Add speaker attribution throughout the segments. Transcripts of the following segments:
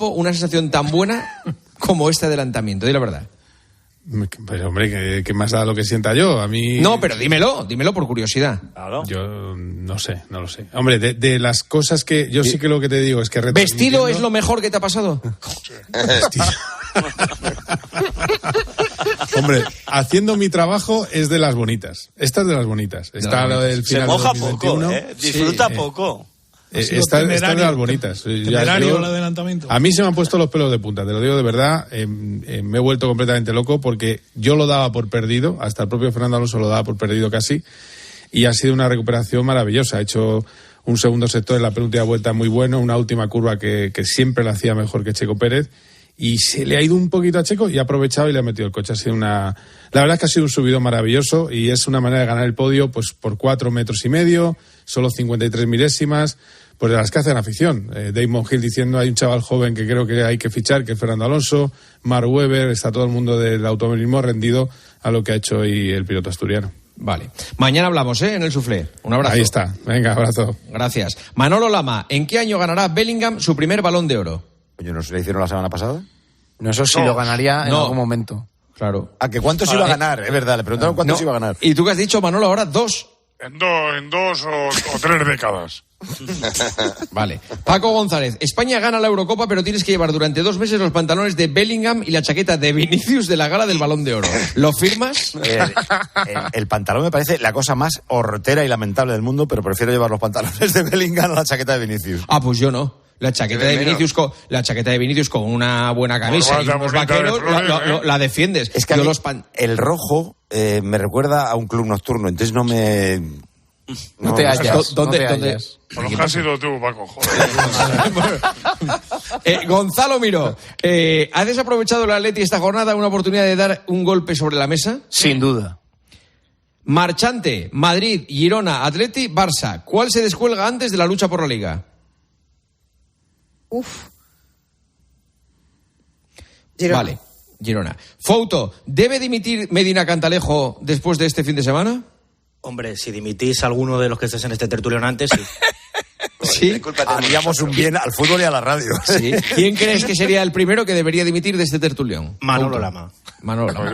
Speaker 1: campo una sensación tan buena como este adelantamiento? Di la verdad.
Speaker 2: Pues hombre, ¿qué más da lo que sienta yo? A mí...
Speaker 1: No, pero dímelo por curiosidad.
Speaker 3: Claro.
Speaker 2: Yo no lo sé. Hombre, de las cosas que... Yo sí que lo que te digo es que...
Speaker 1: ¿Vestido es lo mejor que te ha pasado?
Speaker 2: Vestido. Hombre, haciendo mi trabajo es de las bonitas. Esta es de las bonitas. Está lo del final.
Speaker 3: Se moja
Speaker 2: de 2021.
Speaker 3: poco, Disfruta poco.
Speaker 2: Esta es de las bonitas.
Speaker 4: Temerario el adelantamiento.
Speaker 2: A mí se me han puesto los pelos de punta, te lo digo de verdad. Me he vuelto completamente loco porque yo lo daba por perdido, hasta el propio Fernando Alonso lo daba por perdido casi, y ha sido una recuperación maravillosa. Ha hecho un segundo sector en la penúltima vuelta muy bueno, una última curva que siempre la hacía mejor que Checo Pérez, y se le ha ido un poquito a Checo y ha aprovechado y le ha metido el coche. Ha sido la verdad es que ha sido un subidón maravilloso y es una manera de ganar el podio pues por 4,5 metros, solo 53 milésimas. Pues de las que hacen afición. Damon Hill diciendo hay un chaval joven que creo que hay que fichar, que es Fernando Alonso, Mark Webber, está todo el mundo del automovilismo rendido a lo que ha hecho hoy el piloto asturiano.
Speaker 1: Vale. Mañana hablamos, en el Soufflé. Un abrazo.
Speaker 2: Ahí está. Venga, abrazo.
Speaker 1: Gracias. Manolo Lama, ¿en qué año ganará Bellingham su primer Balón de Oro?
Speaker 5: Oye, ¿no se le hicieron la semana pasada?
Speaker 6: No, eso sí lo ganaría en algún momento.
Speaker 1: Claro.
Speaker 5: ¿A que cuántos iba a ganar? Es verdad, le preguntaron cuántos iba a ganar.
Speaker 1: ¿Y tú qué has dicho, Manolo, ahora? 2?
Speaker 4: En 2 o 3 décadas.
Speaker 1: Vale. Paco González, España gana la Eurocopa, pero tienes que llevar durante 2 meses los pantalones de Bellingham y la chaqueta de Vinicius de la gala del Balón de Oro. ¿Lo firmas?
Speaker 5: El pantalón me parece la cosa más hortera y lamentable del mundo, pero prefiero llevar los pantalones de Bellingham a la chaqueta de Vinicius.
Speaker 1: Ah, pues yo no. La chaqueta de Vinicius con una buena camisa y unos vaqueros la defiendes.
Speaker 5: Es que el rojo me recuerda a un club nocturno, entonces no me...
Speaker 6: No te hallas.
Speaker 1: ¿Dónde?
Speaker 4: Por lo que has sido tú, Paco, joder.
Speaker 1: Gonzalo Miró, ¿has desaprovechado el Atleti esta jornada una oportunidad de dar un golpe sobre la mesa?
Speaker 6: Sin duda.
Speaker 1: Marchante, Madrid, Girona, Atleti, Barça. ¿Cuál se descuelga antes de la lucha por la Liga?
Speaker 7: Girona.
Speaker 1: Vale, Girona. Fouto, ¿debe dimitir Medina Cantalejo después de este fin de semana?
Speaker 8: Hombre, si dimitís alguno de los que estés en este tertulión antes, sí.
Speaker 1: Sí.
Speaker 5: Haríamos un bien al fútbol y a la radio.
Speaker 1: Sí. ¿Quién crees que sería el primero que debería dimitir de este tertulión?
Speaker 8: Manolo Lama.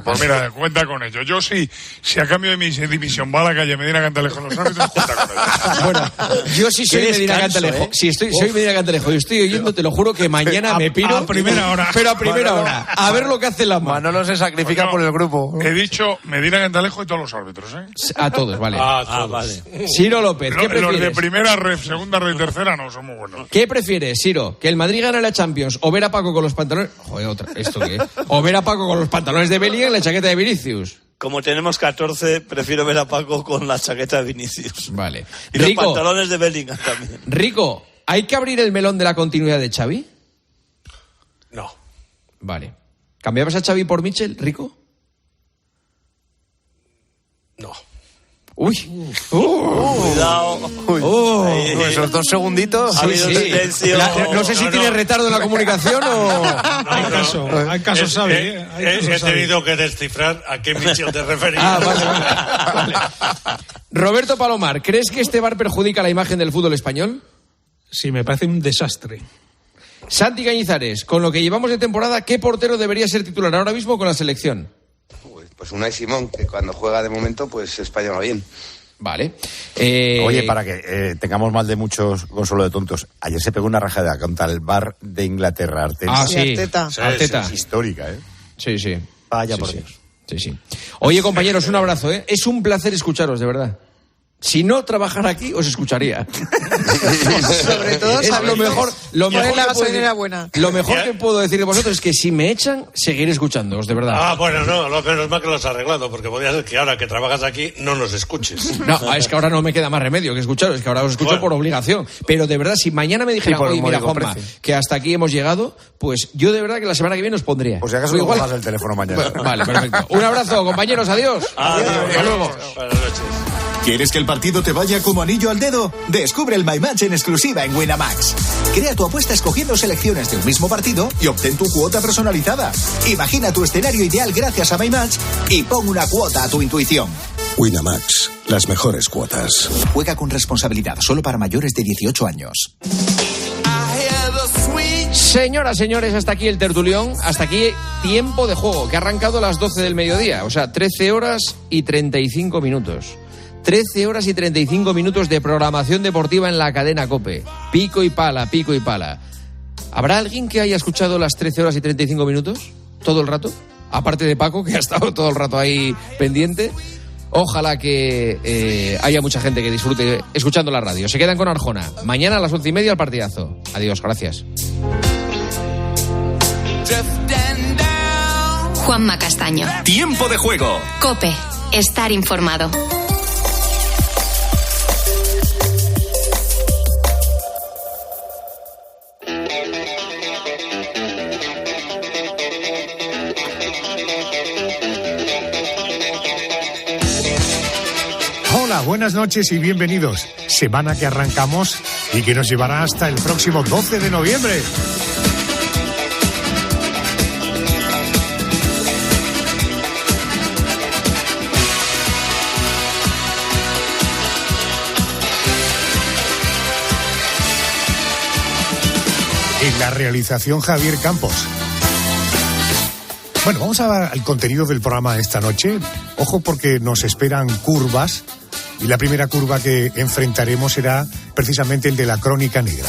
Speaker 4: Pues mira, cuenta con ello. Yo sí, si a cambio de mi división va a la calle Medina Cantalejo los árbitros, cuenta con ello.
Speaker 1: Bueno, yo sí soy Medina Cantalejo. Si soy Medina Cantalejo y estoy oyendo, te lo juro que mañana me piro.
Speaker 4: A primera hora.
Speaker 1: Pero a primera hora. A ver lo que hace Lama.
Speaker 6: Manolo se sacrifica por el grupo.
Speaker 4: He dicho Medina Cantalejo y todos los árbitros,
Speaker 1: A todos, vale.
Speaker 3: Vale.
Speaker 1: Ciro López, ¿qué prefieres?
Speaker 4: Los de primera ref, segunda ref y tercera no son muy buenos.
Speaker 1: ¿Qué prefieres, Ciro? ¿Que el Madrid gane la Champions o ver a Paco con los pantalones... Joder, ¿esto qué? O ver a Paco con los pantalones de Bellingham y la chaqueta de Vinicius.
Speaker 3: Como tenemos 14, prefiero ver a Paco con la chaqueta de Vinicius.
Speaker 1: Vale.
Speaker 3: Y Rico, los pantalones de Bellingham también.
Speaker 1: Rico, ¿hay que abrir el melón de la continuidad de Xavi?
Speaker 3: No.
Speaker 1: Vale. ¿Cambiabas a Xavi por Michel, Rico?
Speaker 3: No.
Speaker 1: Uy.
Speaker 3: Cuidado.
Speaker 6: Esos 2 segunditos.
Speaker 3: Ha habido silencio.
Speaker 1: No sé si tiene retardo en la comunicación o...
Speaker 4: Hay casos, ¿sabes?
Speaker 9: He tenido que descifrar a qué Michel te referías.
Speaker 1: Vale. Roberto Palomar, ¿crees que este VAR perjudica la imagen del fútbol español?
Speaker 4: Sí, me parece un desastre.
Speaker 1: Santi Cañizares, con lo que llevamos de temporada, ¿qué portero debería ser titular ahora mismo con la selección?
Speaker 10: Pues Unai Simón, que cuando juega de momento, pues España va bien.
Speaker 1: Vale.
Speaker 5: Oye, para que tengamos mal de muchos consuelo de tontos, ayer se pegó una rajada contra el VAR de Inglaterra, Arteta.
Speaker 1: Ah, sí.
Speaker 5: Arteta. Es histórica, ¿eh?
Speaker 1: Sí.
Speaker 8: Vaya por Dios.
Speaker 1: Sí. Oye, compañeros, un abrazo, ¿eh? Es un placer escucharos, de verdad. Si no trabajara aquí, os escucharía.
Speaker 7: Sobre todo
Speaker 1: es lo mejor. Lo mejor,
Speaker 7: la gasolinera buena.
Speaker 1: Lo mejor que puedo decir de vosotros es que si me echan, seguiré escuchándoos, de verdad.
Speaker 9: Ah, bueno, no, lo menos mal que lo has arreglado, porque podría ser que ahora que trabajas aquí no nos escuches.
Speaker 1: No, es que ahora no me queda más remedio que escucharos, es que ahora os escucho por obligación. Pero de verdad, si mañana me dijera, oye, mira, Juanma, que hasta aquí hemos llegado, pues yo de verdad que la semana que viene os pondría.
Speaker 5: Pues si acaso igual más el teléfono mañana.
Speaker 1: Vale, perfecto. Un abrazo, compañeros, adiós.
Speaker 9: Hasta
Speaker 1: luego.
Speaker 9: Buenas noches.
Speaker 11: ¿Quieres que el partido te vaya como anillo al dedo? Descubre el My Match en exclusiva en Winamax. Crea tu apuesta escogiendo selecciones de un mismo partido y obtén tu cuota personalizada. Imagina tu escenario ideal gracias a My Match y pon una cuota a tu intuición.
Speaker 12: Winamax, las mejores cuotas.
Speaker 11: Juega con responsabilidad, solo para mayores de 18 años.
Speaker 13: I hear the sweet
Speaker 1: Señoras, señores, hasta aquí el tertulión, hasta aquí tiempo de juego, que ha arrancado a las 12 del mediodía, o sea, 13 horas y 35 minutos. 13 horas y 35 minutos de programación deportiva en la cadena COPE. Pico y pala, pico y pala. ¿Habrá alguien que haya escuchado las 13 horas y 35 minutos? ¿Todo el rato? Aparte de Paco, que ha estado todo el rato ahí pendiente. Ojalá que haya mucha gente que disfrute escuchando la radio. Se quedan con Arjona. Mañana a las 11:30 el partidazo. Adiós, gracias.
Speaker 13: Juanma Castaño.
Speaker 14: Tiempo de juego.
Speaker 13: COPE. Estar informado.
Speaker 15: Hola, buenas noches y bienvenidos. Semana que arrancamos y que nos llevará hasta el próximo 12 de noviembre. En la realización, Javier Campos. Bueno, vamos al contenido del programa esta noche. Ojo, porque nos esperan curvas y la primera curva que enfrentaremos será precisamente el de la crónica negra.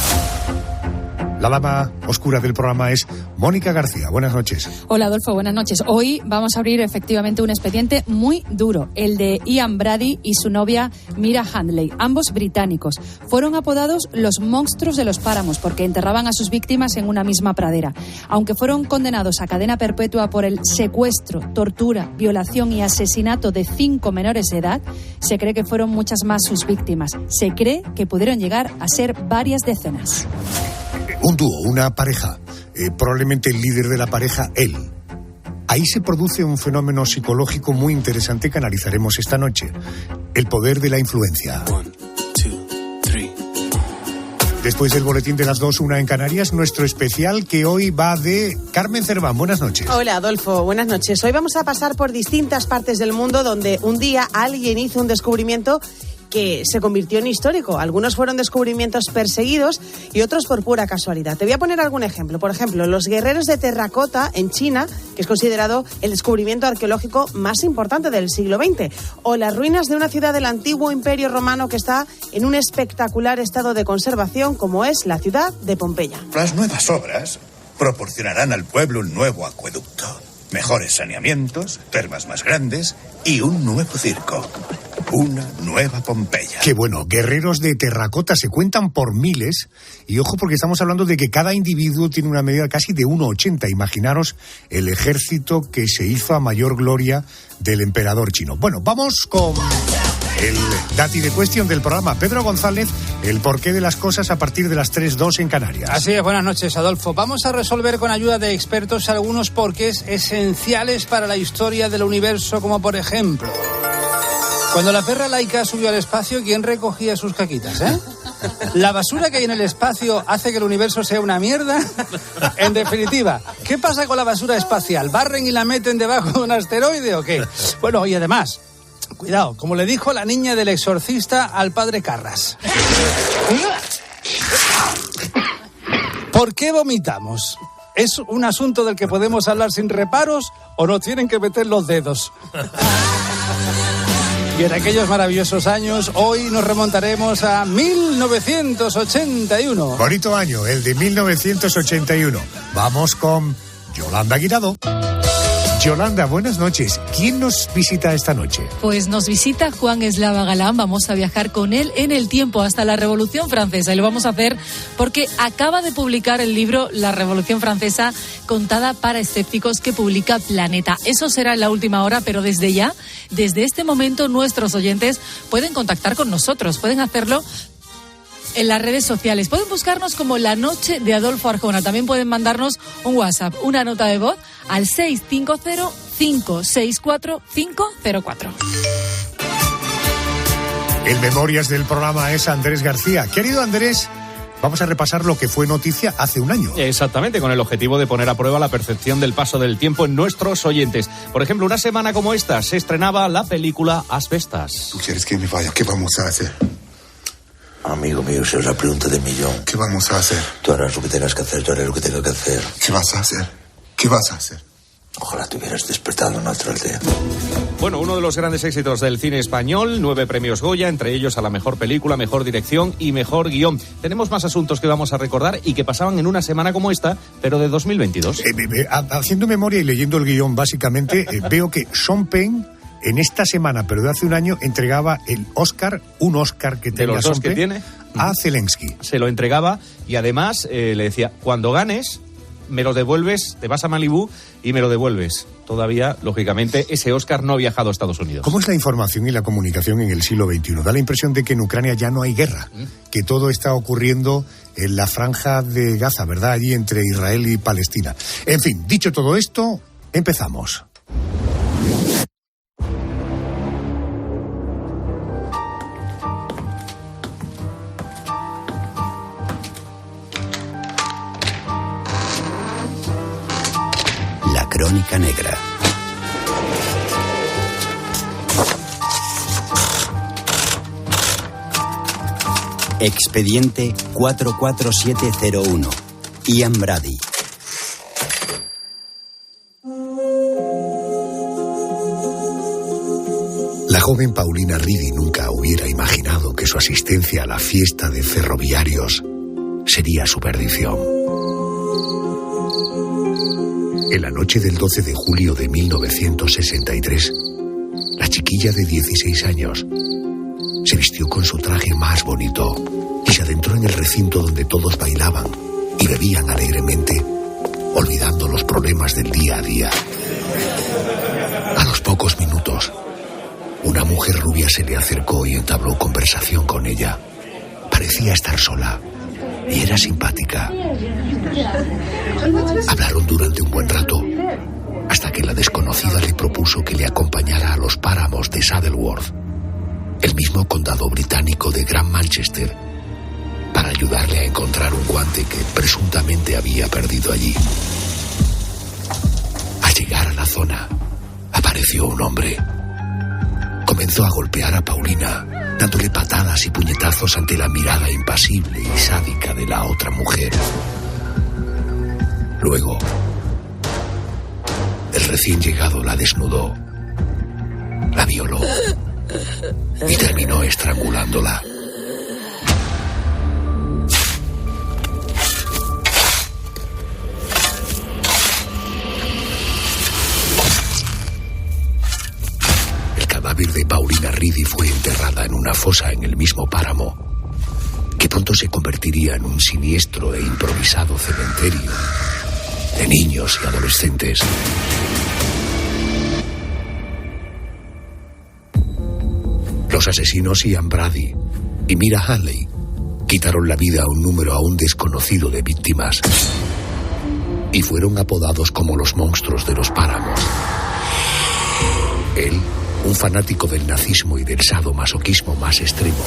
Speaker 15: La dama oscura del programa es Mónica García. Buenas noches.
Speaker 16: Hola, Adolfo, buenas noches. Hoy vamos a abrir efectivamente un expediente muy duro, el de Ian Brady y su novia Mira Handley, ambos británicos. Fueron apodados los monstruos de los páramos porque enterraban a sus víctimas en una misma pradera. Aunque fueron condenados a cadena perpetua por el secuestro, tortura, violación y asesinato de 5 menores de edad, se cree que fueron muchas más sus víctimas. Se cree que pudieron llegar a ser varias decenas.
Speaker 15: Un dúo, una pareja, probablemente el líder de la pareja, él. Ahí se produce un fenómeno psicológico muy interesante que analizaremos esta noche. El poder de la influencia. 1, 2, 3. Después del boletín de las 2, 1 en Canarias, nuestro especial que hoy va de Carmen Cerván. Buenas noches.
Speaker 7: Hola, Adolfo. Buenas noches. Hoy vamos a pasar por distintas partes del mundo donde un día alguien hizo un descubrimiento que se convirtió en histórico. Algunos fueron descubrimientos perseguidos y otros por pura casualidad. Te voy a poner algún ejemplo. Por ejemplo, los guerreros de terracota en China, que es considerado el descubrimiento arqueológico más importante del siglo XX. O las ruinas de una ciudad del antiguo Imperio Romano que está en un espectacular estado de conservación, como es la ciudad de Pompeya.
Speaker 17: Las nuevas obras proporcionarán al pueblo un nuevo acueducto, mejores saneamientos, termas más grandes y un nuevo circo. Una nueva Pompeya.
Speaker 15: Qué bueno, guerreros de terracota se cuentan por miles. Y ojo, porque estamos hablando de que cada individuo tiene una medida casi de 1,80. Imaginaros el ejército que se hizo a mayor gloria del emperador chino. Bueno, vamos con el dati de cuestión del programa. Pedro González, el porqué de las cosas a partir de las 3:02 en Canarias.
Speaker 18: Así es, buenas noches, Adolfo. Vamos a resolver con ayuda de expertos algunos porqués esenciales para la historia del universo, como por ejemplo, cuando la perra Laika subió al espacio, ¿quién recogía sus caquitas, ¿La basura que hay en el espacio hace que el universo sea una mierda? En definitiva, ¿qué pasa con la basura espacial? ¿Barren y la meten debajo de un asteroide o qué? Bueno, y además, cuidado, como le dijo la niña del exorcista al padre Carras. ¿Por qué vomitamos? ¿Es un asunto del que podemos hablar sin reparos o nos tienen que meter los dedos? Y en aquellos maravillosos años, hoy nos remontaremos a 1981.
Speaker 15: Bonito año, el de 1981. Vamos con Yolanda Guirado. Yolanda, buenas noches. ¿Quién nos visita esta noche?
Speaker 19: Pues nos visita Juan Eslava Galán. Vamos a viajar con él en el tiempo hasta la Revolución Francesa. Y lo vamos a hacer porque acaba de publicar el libro La Revolución Francesa contada para escépticos, que publica Planeta. Eso será en la última hora, pero desde ya, desde este momento, nuestros oyentes pueden contactar con nosotros. Pueden hacerlo en las redes sociales. Pueden buscarnos como La Noche de Adolfo Arjona. También pueden mandarnos un WhatsApp, una nota de voz al 650-564-504.
Speaker 15: El Memorias del programa es Andrés García. Querido Andrés, vamos a repasar lo que fue noticia hace un año.
Speaker 20: Exactamente, con el objetivo de poner a prueba la percepción del paso del tiempo en nuestros oyentes. Por ejemplo, una semana como esta se estrenaba la película Asbestas.
Speaker 21: ¿Tú quieres que me vaya? ¿Qué vamos a hacer?
Speaker 14: Amigo mío, esa es la pregunta del millón.
Speaker 17: ¿Qué vamos a hacer?
Speaker 14: Tú harás lo que tengas que hacer, yo haré lo que tengo que hacer.
Speaker 17: ¿Qué vas a hacer? ¿Qué vas a hacer?
Speaker 14: Ojalá te hubieras despertado en otra aldea.
Speaker 20: Bueno, uno de los grandes éxitos del cine español, 9 premios Goya, entre ellos a la mejor película, mejor dirección y mejor guión. Tenemos más asuntos que vamos a recordar y que pasaban en una semana como esta, pero de 2022.
Speaker 15: Haciendo memoria y leyendo el guión, básicamente, veo que Sean Penn, en esta semana, pero de hace un año, entregaba el Oscar, un Oscar que tenía
Speaker 20: de los dos
Speaker 15: Sean
Speaker 20: que
Speaker 15: Penn,
Speaker 20: tiene,
Speaker 15: a Zelensky.
Speaker 20: Se lo entregaba y además le decía, cuando ganes, me lo devuelves, te vas a Malibú y me lo devuelves. Todavía, lógicamente, ese Oscar no ha viajado a Estados Unidos.
Speaker 15: ¿Cómo es la información y la comunicación en el siglo XXI? Da la impresión de que en Ucrania ya no hay guerra, que todo está ocurriendo en la franja de Gaza, ¿verdad? Allí entre Israel y Palestina. En fin, dicho todo esto, empezamos.
Speaker 21: Crónica Negra. Expediente 44701. Ian Brady.
Speaker 15: La joven Paulina Reedy nunca hubiera imaginado que su asistencia a la fiesta de ferroviarios sería su perdición. En la noche del 12 de julio de 1963, la chiquilla de 16 años se vistió con su traje más bonito y se adentró en el recinto donde todos bailaban y bebían alegremente, olvidando los problemas del día a día. A los pocos minutos, una mujer rubia se le acercó y entabló conversación con ella. Parecía estar sola y era simpática. Hablaron durante un buen rato, hasta que la desconocida le propuso que le acompañara a los páramos de Saddleworth, el mismo condado británico de Gran Manchester, para ayudarle a encontrar un guante que presuntamente había perdido allí. Al llegar a la zona, apareció un hombre. Comenzó a golpear a Paulina, dándole patadas y puñetazos ante la mirada impasible y sádica de la otra mujer. Luego, el recién llegado la desnudó, la violó y terminó estrangulándola. El cadáver de Paulina Reedy fue enterrada en una fosa en el mismo páramo, que pronto se convertiría en un siniestro e improvisado cementerio de niños y adolescentes. Los asesinos Ian Brady y Mira Hanley quitaron la vida a un número aún desconocido de víctimas y fueron apodados como los monstruos de los páramos. Él, un fanático del nazismo y del sadomasoquismo más extremo.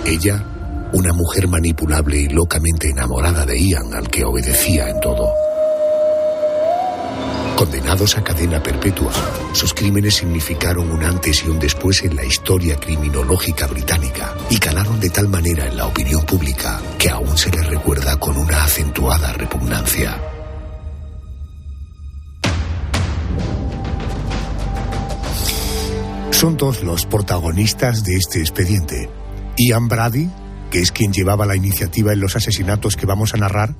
Speaker 15: Ella, una mujer manipulable y locamente enamorada de Ian, al que obedecía en todo. Condenados a cadena perpetua, sus crímenes significaron un antes y un después en la historia criminológica británica y calaron de tal manera en la opinión pública que aún se les recuerda con una acentuada repugnancia. Son dos los protagonistas de este expediente. Ian Brady, que es quien llevaba la iniciativa en los asesinatos que vamos a narrar,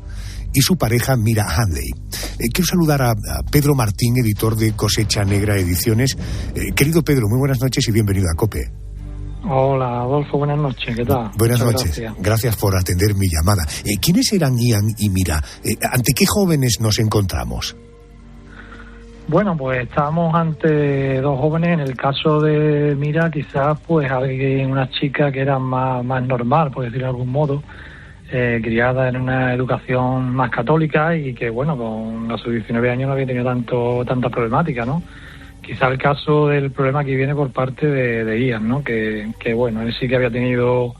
Speaker 15: y su pareja Mira Hanley. Quiero saludar a Pedro Martín, editor de Cosecha Negra Ediciones. Querido Pedro, muy buenas noches y bienvenido a COPE.
Speaker 22: Hola, Adolfo, buenas noches, ¿qué tal?
Speaker 15: Buenas noches, gracias por atender mi llamada. ¿Quiénes eran Ian y Mira? ¿Ante qué jóvenes nos encontramos?
Speaker 22: Bueno, pues estábamos ante dos jóvenes. En el caso de Mira, quizás pues una chica que era más normal, por decirlo de algún modo, criada en una educación más católica y que, bueno, a sus 19 años no había tenido tanta problemática, ¿no? Quizá el caso del problema que viene por parte de Ian, ¿no? Que bueno, él sí que había tenido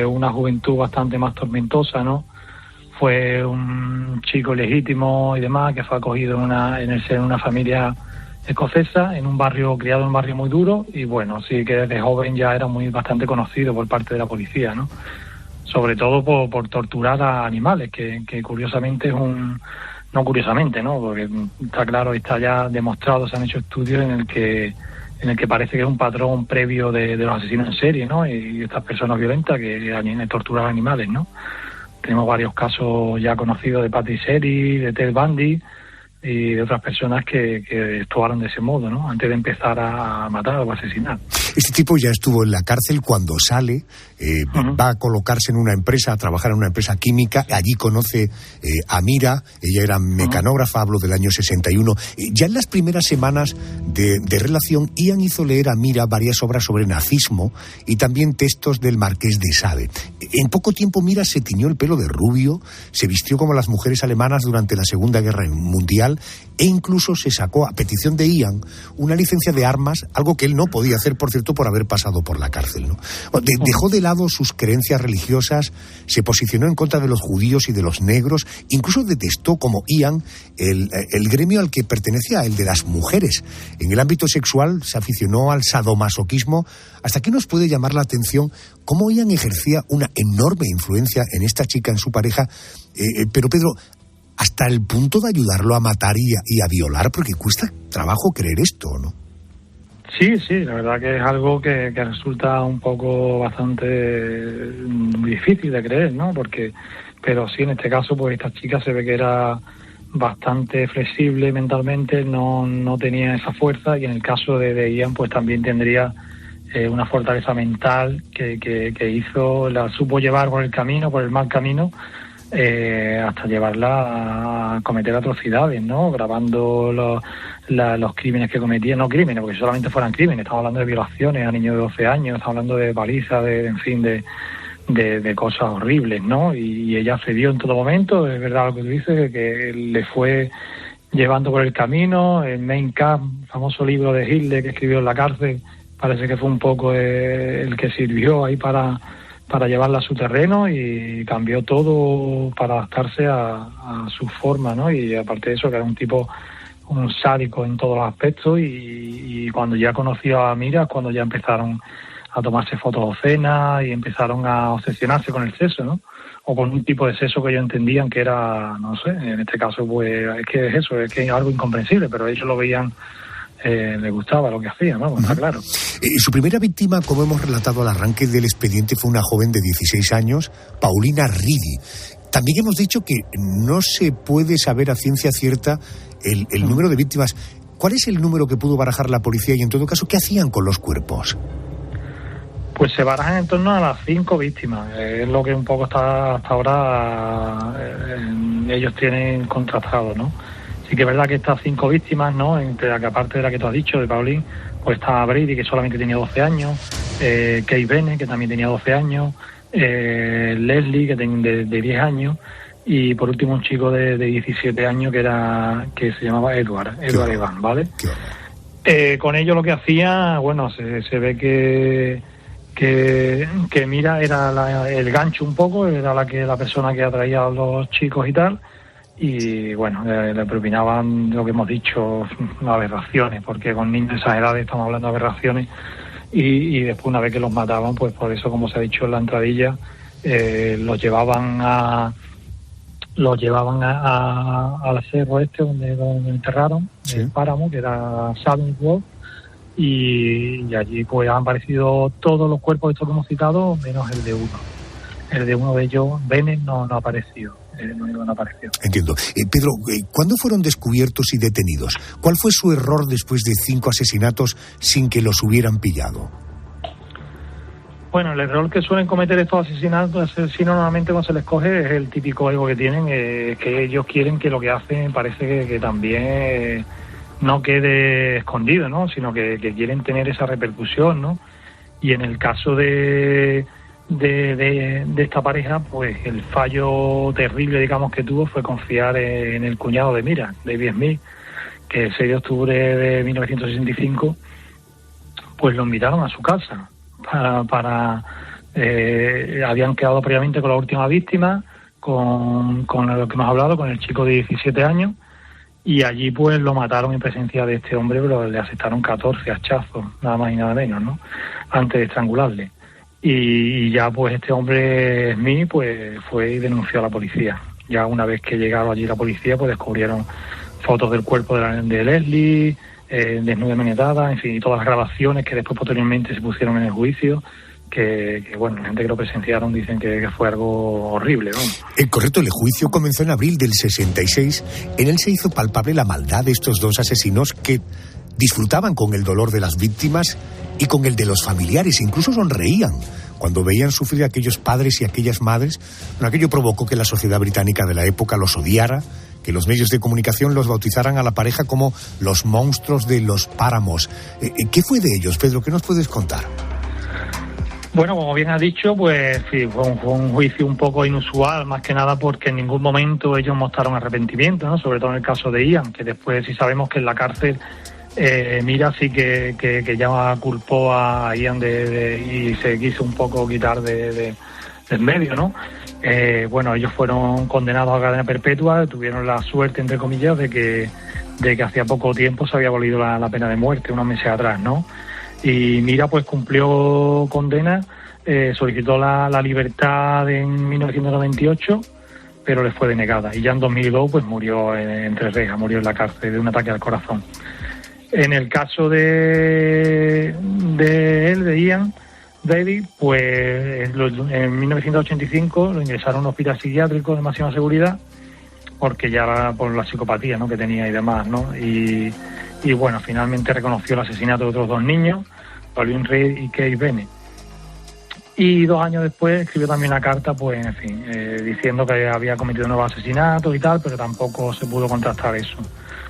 Speaker 22: una juventud bastante más tormentosa, ¿no? Fue un chico legítimo y demás, que fue acogido en una familia escocesa, en un barrio, criado en un barrio muy duro, y bueno, sí que desde joven ya era bastante conocido por parte de la policía, ¿no? Sobre todo por torturar a animales, que curiosamente es no curiosamente, ¿no? Porque está claro, está ya demostrado, se han hecho estudios en el que parece que es un patrón previo de los asesinos en serie, ¿no? Y estas personas violentas que torturan animales, ¿no? Tenemos varios casos ya conocidos de Patrick Sherry, de Ted Bundy y de otras personas que actuaron de ese modo, ¿no? Antes de empezar a matar o a asesinar.
Speaker 15: Este tipo ya estuvo en la cárcel. Cuando sale, va a colocarse en una empresa, a trabajar en una empresa química. Allí conoce a Mira, ella era mecanógrafa, hablo del año 61. Ya en las primeras semanas de relación, Ian hizo leer a Mira varias obras sobre nazismo y también textos del Marqués de Sade. En poco tiempo Mira se tiñó el pelo de rubio, se vistió como las mujeres alemanas durante la Segunda Guerra Mundial e incluso se sacó, a petición de Ian, una licencia de armas, algo que él no podía hacer, por cierto, por haber pasado por la cárcel, ¿no? Dejó de lado sus creencias religiosas, se posicionó en contra de los judíos y de los negros, incluso detestó, como Ian, el gremio al que pertenecía, el de las mujeres. En el ámbito sexual se aficionó al sadomasoquismo. ¿Hasta qué nos puede llamar la atención cómo Ian ejercía una enorme influencia en esta chica, en su pareja? Pero Pedro, hasta el punto de ayudarlo a matar y a violar, porque cuesta trabajo creer esto, ¿no?
Speaker 22: Sí, la verdad que es algo que resulta un poco bastante difícil de creer, ¿no? Pero sí, en este caso, pues esta chica se ve que era bastante flexible mentalmente, no tenía esa fuerza, y en el caso de Ian, pues también tendría una fortaleza mental que hizo, la supo llevar por el mal camino, hasta llevarla a cometer atrocidades, ¿no? Grabando los crímenes que cometía, no crímenes, porque solamente fueran crímenes, estamos hablando de violaciones a niños de 12 años, estamos hablando de palizas, de cosas horribles, ¿no? Y ella cedió en todo momento. Es verdad lo que tú dices, que le fue llevando por el camino. El Mein Kampf, famoso libro de Hitler que escribió en la cárcel, parece que fue un poco el que sirvió ahí para llevarla a su terreno, y cambió todo para adaptarse a su forma, ¿no? Y aparte de eso, que era un sádico en todos los aspectos, y cuando ya conoció a Mira, cuando ya empezaron a tomarse fotos obscenas y empezaron a obsesionarse con el sexo, ¿no? O con un tipo de sexo que ellos entendían que era, no sé, en este caso, pues es que es algo incomprensible, pero ellos lo veían, le gustaba lo que hacía, ¿no? Está claro.
Speaker 15: Su primera víctima, como hemos relatado al arranque del expediente, fue una joven de 16 años, Paulina Ridi. También hemos dicho que no se puede saber a ciencia cierta el número de víctimas. ¿Cuál es el número que pudo barajar la policía y, en todo caso, qué hacían con los cuerpos?
Speaker 22: Pues se barajan en torno a las 5 víctimas. Es lo que un poco hasta ahora ellos tienen contrastado, ¿no? Sí que es verdad que estas 5 víctimas, ¿no? Entre la que, aparte de la que tú has dicho, de Pauline, pues está Brady, que solamente tenía 12 años, Kate Bennett, que también tenía 12 años, Leslie, que tenía de 10 años, y por último un chico de 17 años que se llamaba Edward Evans, ¿vale? Con ello lo que hacía, bueno, se ve que Mira era el gancho un poco, era la persona que atraía a los chicos y tal, y bueno, le propinaban lo que hemos dicho, aberraciones, porque con niños de esas edades estamos hablando de aberraciones, y después, una vez que los mataban, pues por eso, como se ha dicho en la entradilla, los llevaban al cerro donde enterraron, ¿sí? El páramo, que era Savage Walk, y allí pues han aparecido todos los cuerpos de estos que hemos citado, menos el de uno. El de uno de ellos, Bennett, no ha aparecido. No apareció.
Speaker 15: Entiendo. Pedro, ¿cuándo fueron descubiertos y detenidos? ¿Cuál fue su error después de 5 asesinatos sin que los hubieran pillado?
Speaker 22: Bueno, el error que suelen cometer estos asesinos normalmente cuando se les coge es el típico ego que tienen, que ellos quieren que lo que hacen parece que también no quede escondido, ¿no? Sino que quieren tener esa repercusión, ¿no? Y en el caso de esta pareja, pues el fallo terrible, digamos, que tuvo fue confiar en el cuñado de Mira, David Smith, que el 6 de octubre de 1965 pues lo invitaron a su casa habían quedado previamente con la última víctima, con lo que hemos hablado, con el chico de 17 años, y allí pues lo mataron en presencia de este hombre, pero le asestaron 14 hachazos, nada más y nada menos, ¿no? Antes de estrangularle. Y ya pues este hombre Smith pues fue y denunció a la policía. Ya una vez que llegaron allí la policía, pues descubrieron fotos del cuerpo de Leslie, desnuda y maniatada, en fin, y todas las grabaciones que después posteriormente se pusieron en el juicio, que bueno, la gente que lo presenciaron dicen que fue algo horrible, ¿no?
Speaker 15: Correcto, el juicio comenzó en abril del 66. En él se hizo palpable la maldad de estos dos asesinos que disfrutaban con el dolor de las víctimas y con el de los familiares, incluso sonreían cuando veían sufrir a aquellos padres y aquellas madres. Bueno, aquello provocó que la sociedad británica de la época los odiara, que los medios de comunicación los bautizaran a la pareja como los monstruos de los páramos. ¿Qué fue de ellos, Pedro? ¿Qué nos puedes contar?
Speaker 22: Bueno, como bien has dicho, pues sí, fue un juicio un poco inusual, más que nada porque en ningún momento ellos mostraron arrepentimiento, ¿no? Sobre todo en el caso de Ian, que después sí sabemos que en la cárcel Mira sí que ya culpó a Ian y se quiso un poco quitar del medio, ¿no? Bueno, ellos fueron condenados a cadena perpetua, tuvieron la suerte, entre comillas, de que hacía poco tiempo se había abolido la pena de muerte, unos meses atrás, ¿no? Y Mira pues cumplió condena, solicitó la libertad en 1998, pero le fue denegada. Y ya en 2002 pues murió entre rejas, murió en la cárcel de un ataque al corazón. En el caso de Ian David, pues en 1985 lo ingresaron a un hospital psiquiátrico de máxima seguridad, porque ya por la psicopatía, ¿no?, que tenía y demás, ¿no? Y bueno, finalmente reconoció el asesinato de otros dos niños, Pauline Reed y Kate Bennett. Y 2 años después escribió también una carta, pues en fin, diciendo que había cometido nuevos asesinatos y tal, pero tampoco se pudo contrastar eso.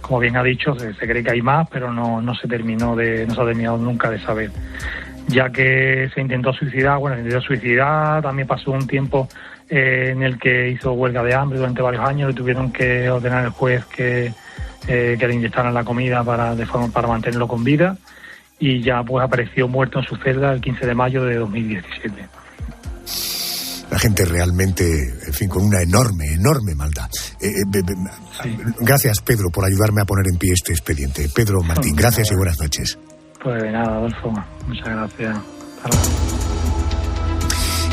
Speaker 22: Como bien ha dicho, se cree que hay más, pero no se ha terminado nunca de saber. Ya que se intentó suicidar, también pasó un tiempo en el que hizo huelga de hambre durante varios años, le tuvieron que ordenar el juez que le inyectaran la comida para mantenerlo con vida, y ya pues apareció muerto en su celda el 15 de mayo de 2017.
Speaker 15: La gente realmente, en fin, con una enorme maldad. Gracias, Pedro, por ayudarme a poner en pie este expediente. Pedro Martín, gracias y buenas noches.
Speaker 22: Pues de nada, Adolfo. Muchas gracias.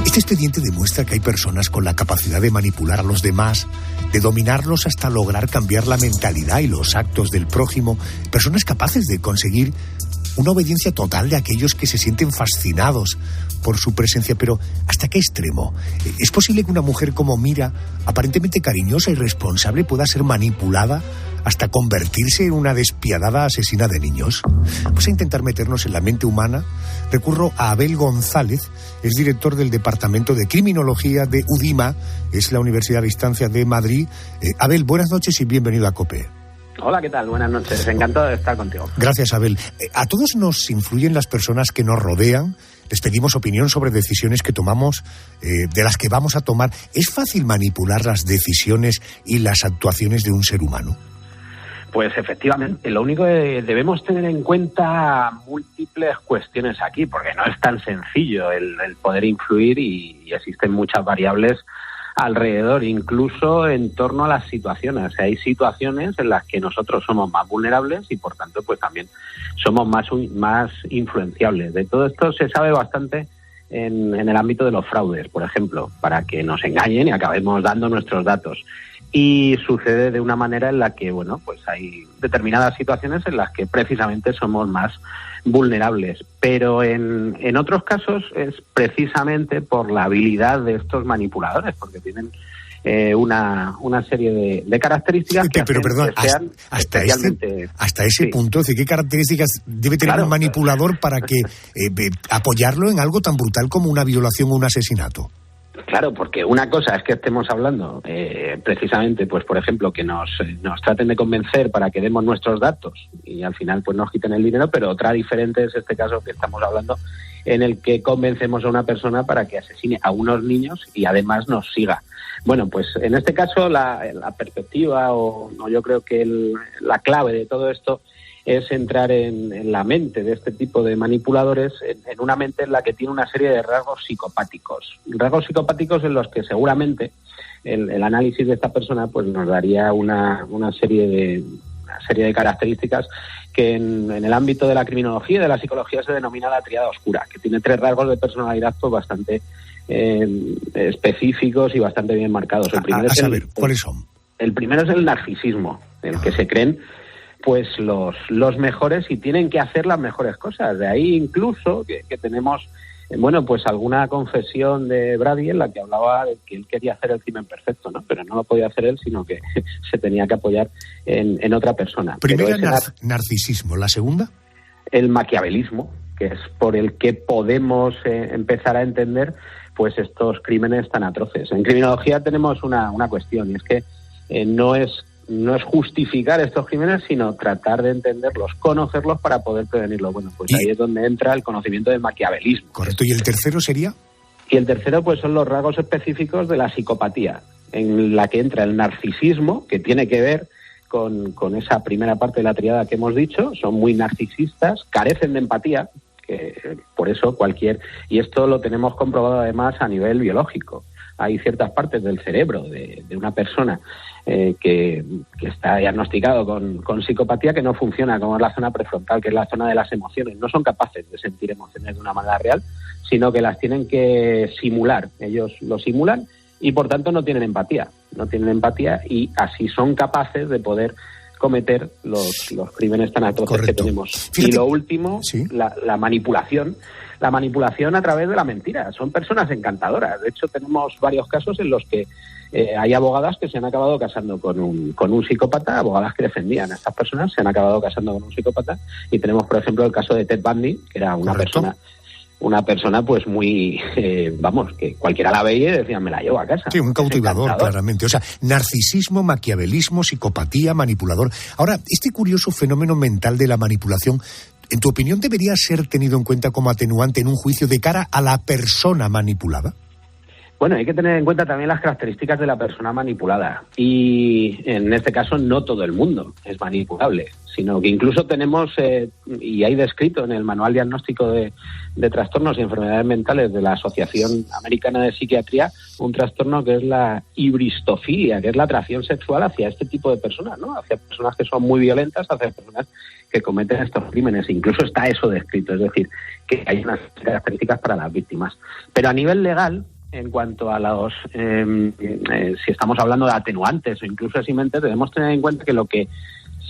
Speaker 15: Este expediente demuestra que hay personas con la capacidad de manipular a los demás, de dominarlos hasta lograr cambiar la mentalidad y los actos del prójimo. Personas capaces de conseguir una obediencia total de aquellos que se sienten fascinados por su presencia. Pero ¿hasta qué extremo? ¿Es posible que una mujer como Mira, aparentemente cariñosa y responsable, pueda ser manipulada hasta convertirse en una despiadada asesina de niños? Pues a intentar meternos en la mente humana, recurro a Abel González, es director del Departamento de Criminología de UDIMA, es la Universidad a Distancia de Madrid. Abel, buenas noches y bienvenido a COPE.
Speaker 2: Hola, ¿qué tal? Buenas noches. Encantado de estar contigo.
Speaker 15: Gracias, Abel. A todos nos influyen las personas que nos rodean. Les pedimos opinión sobre decisiones que tomamos, de las que vamos a tomar. ¿Es fácil manipular las decisiones y las actuaciones de un ser humano?
Speaker 2: Pues efectivamente, lo único que debemos tener en cuenta múltiples cuestiones aquí, porque no es tan sencillo el poder influir y existen muchas variables alrededor, incluso en torno a las situaciones. O sea, hay situaciones en las que nosotros somos más vulnerables y por tanto pues también somos más influenciables. De todo esto se sabe bastante en el ámbito de los fraudes, por ejemplo, para que nos engañen y acabemos dando nuestros datos. Y sucede de una manera en la que, bueno, pues hay determinadas situaciones en las que precisamente somos más vulnerables. Pero en otros casos es precisamente por la habilidad de estos manipuladores, porque tienen una serie de características que
Speaker 15: pero perdón,
Speaker 2: sean
Speaker 15: hasta ese punto, ¿qué características debe tener un manipulador para que apoyarlo en algo tan brutal como una violación o un asesinato?
Speaker 2: Claro, porque una cosa es que estemos hablando precisamente, pues por ejemplo, que nos traten de convencer para que demos nuestros datos y al final pues nos quiten el dinero, pero otra diferente es este caso que estamos hablando en el que convencemos a una persona para que asesine a unos niños y además nos siga. Bueno, pues en este caso la perspectiva o yo creo que la clave de todo esto es entrar en la mente de este tipo de manipuladores, en una mente en la que tiene una serie de rasgos psicopáticos. Rasgos psicopáticos en los que seguramente el análisis de esta persona pues nos daría una serie una serie de características que en el ámbito de la criminología y de la psicología se denomina la tríada oscura, que tiene 3 rasgos de personalidad pues bastante específicos y bastante bien marcados. El primero
Speaker 15: ¿cuáles son?
Speaker 2: El primero es el narcisismo, en el que se creen pues los mejores y tienen que hacer las mejores cosas. De ahí incluso que tenemos pues alguna confesión de Brady en la que hablaba de que él quería hacer el crimen perfecto, ¿no? Pero no lo podía hacer él, sino que se tenía que apoyar en otra persona.
Speaker 15: Primero narcisismo, ¿la segunda?
Speaker 2: El maquiavelismo, que es por el que podemos empezar a entender pues estos crímenes tan atroces. En criminología tenemos una cuestión, y es que no es justificar estos crímenes, sino tratar de entenderlos, conocerlos para poder prevenirlos. Bueno, pues ahí es donde entra el conocimiento del maquiavelismo.
Speaker 15: Correcto. ¿Y el tercero sería?
Speaker 2: Y el tercero pues son los rasgos específicos de la psicopatía, en la que entra el narcisismo, que tiene que ver con esa primera parte de la tríada que hemos dicho. Son muy narcisistas, carecen de empatía, que por eso y esto lo tenemos comprobado además a nivel biológico. Hay ciertas partes del cerebro de una persona que está diagnosticado con psicopatía que no funciona, como es la zona prefrontal, que es la zona de las emociones. No son capaces de sentir emociones de una manera real, sino que las tienen que simular. Ellos lo simulan y por tanto no tienen empatía y así son capaces de poder cometer los crímenes tan atroces que tenemos. Fíjate. Y lo último, ¿sí? la manipulación. La manipulación a través de la mentira. Son personas encantadoras. De hecho, tenemos varios casos en los que hay abogadas que se han acabado casando con un psicópata, abogadas que defendían a estas personas se han acabado casando con un psicópata, y tenemos, por ejemplo, el caso de Ted Bundy, que era una persona pues muy, que cualquiera la veía y decía, me la llevo a casa.
Speaker 15: Sí, un cautivador, claramente. O sea, narcisismo, maquiavelismo, psicopatía, manipulador. Ahora, este curioso fenómeno mental de la manipulación, ¿en tu opinión debería ser tenido en cuenta como atenuante en un juicio de cara a la persona manipulada?
Speaker 2: Bueno, hay que tener en cuenta también las características de la persona manipulada. Y en este caso no todo el mundo es manipulable, sino que incluso tenemos, y hay descrito en el Manual Diagnóstico de Trastornos y Enfermedades Mentales de la Asociación Americana de Psiquiatría, un trastorno que es la hibristofilia, que es la atracción sexual hacia este tipo de personas, ¿no? Hacia personas que son muy violentas, hacia personas que cometen estos crímenes. Incluso está eso descrito, es decir, que hay unas características para las víctimas. Pero a nivel legal, en cuanto a los, si estamos hablando de atenuantes o incluso eximentes, debemos tener en cuenta que lo que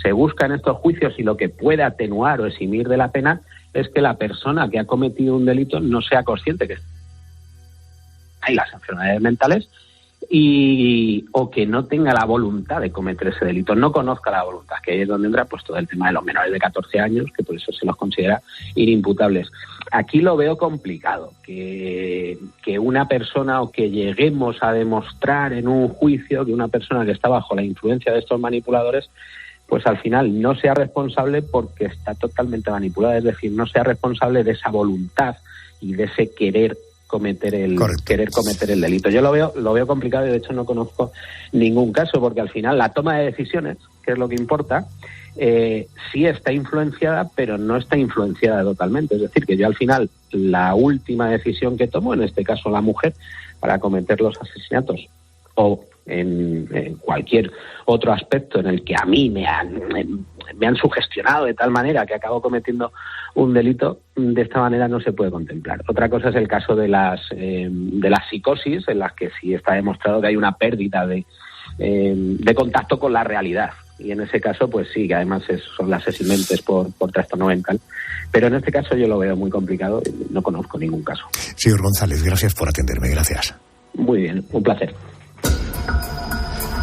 Speaker 2: se busca en estos juicios y lo que puede atenuar o eximir de la pena es que la persona que ha cometido un delito no sea consciente que hay las enfermedades mentales o que no tenga la voluntad de cometer ese delito, no conozca la voluntad, que ahí es donde entra pues todo el tema de los menores de 14 años, que por eso se los considera inimputables. Aquí lo veo complicado, que una persona, o que lleguemos a demostrar en un juicio que una persona que está bajo la influencia de estos manipuladores, pues al final no sea responsable porque está totalmente manipulada, es decir, no sea responsable de esa voluntad y de ese querer cometer el delito. Yo lo veo complicado y de hecho no conozco ningún caso, porque al final la toma de decisiones, que es lo que importa, sí está influenciada, pero no está influenciada totalmente. Es decir, que yo al final la última decisión que tomo, en este caso la mujer, para cometer los asesinatos o en cualquier otro aspecto en el que a mí me han sugestionado de tal manera que acabo cometiendo un delito, de esta manera no se puede contemplar. Otra cosa es el caso de las psicosis, en las que sí está demostrado que hay una pérdida de contacto con la realidad. Y en ese caso, pues sí, que además son las eximentes por trastorno mental. Pero en este caso yo lo veo muy complicado y no conozco ningún caso.
Speaker 15: Señor González, gracias por atenderme. Gracias.
Speaker 2: Muy bien, un placer.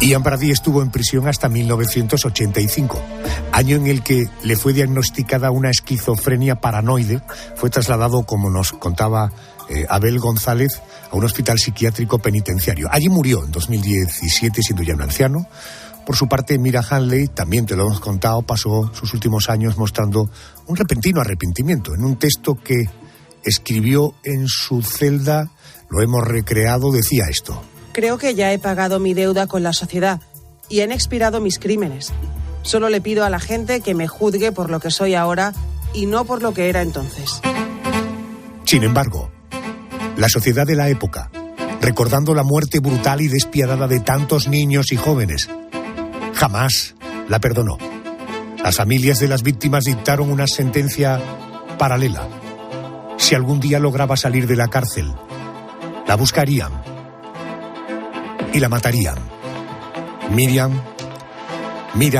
Speaker 15: Ian Brady estuvo en prisión hasta 1985, año en el que le fue diagnosticada una esquizofrenia paranoide. Fue trasladado, como nos contaba Abel González, a un hospital psiquiátrico penitenciario. Allí murió en 2017, siendo ya un anciano. Por su parte, Mira Handley, también te lo hemos contado, pasó sus últimos años mostrando un repentino arrepentimiento. En un texto que escribió en su celda, lo hemos recreado, decía esto:
Speaker 7: creo que ya he pagado mi deuda con la sociedad y han expirado mis crímenes. Solo le pido a la gente que me juzgue por lo que soy ahora y no por lo que era entonces.
Speaker 15: Sin embargo, la sociedad de la época, recordando la muerte brutal y despiadada de tantos niños y jóvenes, jamás la perdonó. Las familias de las víctimas dictaron una sentencia paralela. Si algún día lograba salir de la cárcel, la buscarían y la matarían. Miriam, Mira